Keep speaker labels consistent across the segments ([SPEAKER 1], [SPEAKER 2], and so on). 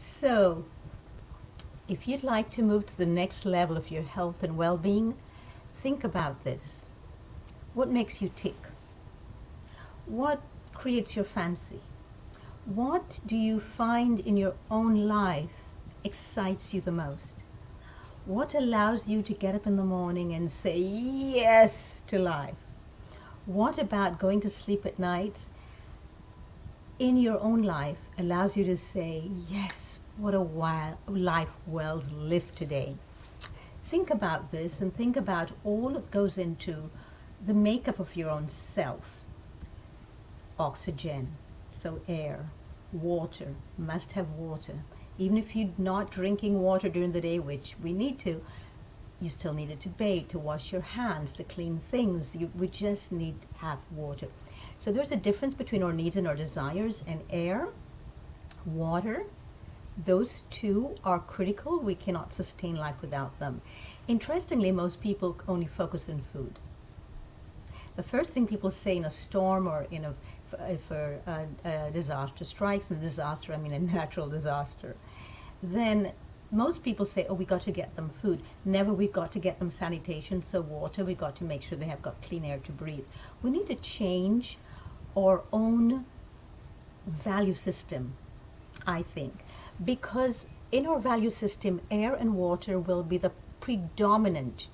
[SPEAKER 1] So, if you'd like to move to the next level of your health and well being, think about this. What makes you tick? What creates your fancy? What do you find in your own life excites you the most? What allows you to get up in the morning and say yes to life? What about going to sleep at night in your own life allows you to say, yes, what a life well lived today? Think about this and think about all that goes into the makeup of your own self. Oxygen, so air, water, must have water. Even if you're not drinking water during the day, which we need to, you still need it to bathe, to wash your hands, to clean things. We just need to have water. So there's a difference between our needs and our desires, and air, water, those two are critical. We cannot sustain life without them. Interestingly, most people only focus on food. The first thing people say in a storm or if a disaster strikes, and a disaster, I mean a natural disaster, then most people say, oh, we got to get them food. Never, we got to get them sanitation, so water, we got to make sure they have got clean air to breathe. We need to change our own value system, I think, because in our value system, air and water will be the predominant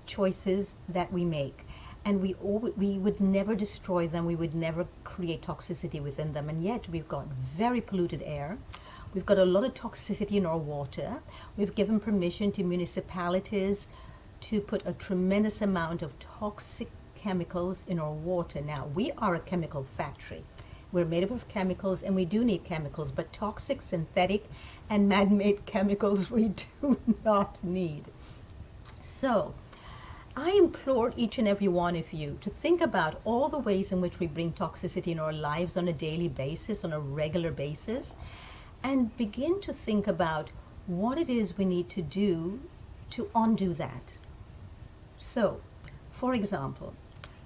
[SPEAKER 1] choices that we make. And we would never destroy them, we would never create toxicity within them. And yet we've got very polluted air. We've got a lot of toxicity in our water. We've given permission to municipalities to put a tremendous amount of toxic chemicals in our water. Now, we are a chemical factory. We're made up of chemicals, and we do need chemicals, but toxic, synthetic, and man-made chemicals we do not need. So, I implore each and every one of you to think about all the ways in which we bring toxicity in our lives on a daily basis, on a regular basis, and begin to think about what it is we need to do to undo that. So, for example,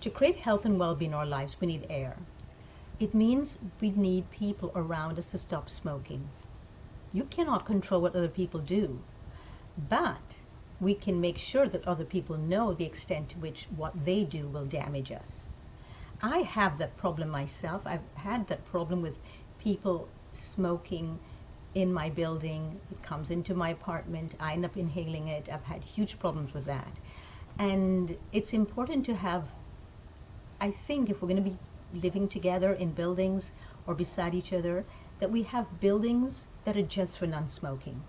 [SPEAKER 1] to create health and well-being in our lives, we need air. It means we need people around us to stop smoking. You cannot control what other people do, but we can make sure that other people know the extent to which what they do will damage us. I have that problem myself. I've had that problem with people smoking in my building. It comes into my apartment. I end up inhaling it. I've had huge problems with that. And it's important to have, I think, if we're going to be living together in buildings or beside each other, that we have buildings that are just for non-smoking.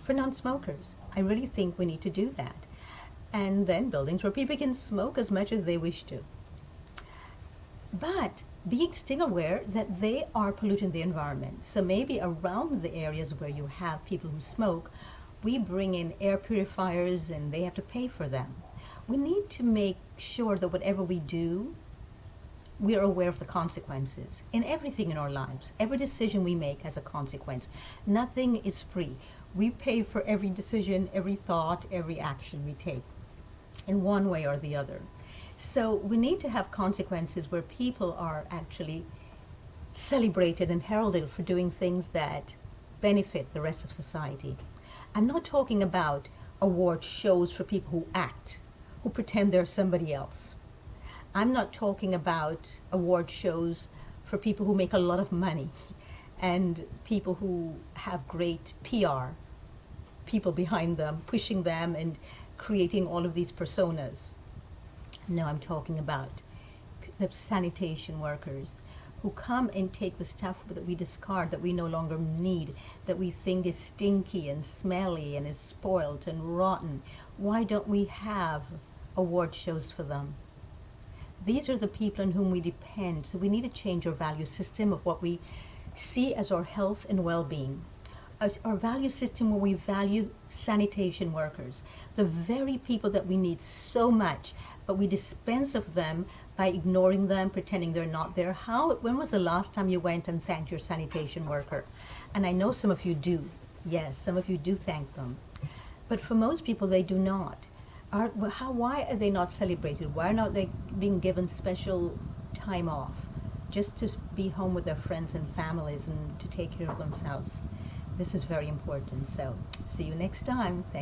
[SPEAKER 1] For non-smokers. I really think we need to do that. And then buildings where people can smoke as much as they wish to. But being still aware that they are polluting the environment. So maybe around the areas where you have people who smoke, we bring in air purifiers and they have to pay for them. We need to make sure that whatever we do, we are aware of the consequences in everything in our lives. Every decision we make has a consequence. Nothing is free. We pay for every decision, every thought, every action we take in one way or the other. So we need to have consequences where people are actually celebrated and heralded for doing things that benefit the rest of society. I'm not talking about award shows for people who act, who pretend they're somebody else. I'm not talking about award shows for people who make a lot of money and people who have great PR, people behind them, pushing them and creating all of these personas. No, I'm talking about the sanitation workers who come and take the stuff that we discard, that we no longer need, that we think is stinky and smelly and is spoiled and rotten. Why don't we have award shows for them? These are the people on whom we depend. So we need to change our value system of what we see as our health and well-being. Our value system where we value sanitation workers, the very people that we need so much, but we dispense of them by ignoring them, pretending they're not there. When was the last time you went and thanked your sanitation worker? And I know some of you do. Yes, some of you do thank them. But for most people, they do not. Why are they not celebrated? Why are not they being given special time off just to be home with their friends and families and to take care of themselves. This is very important. So see you next time. Thank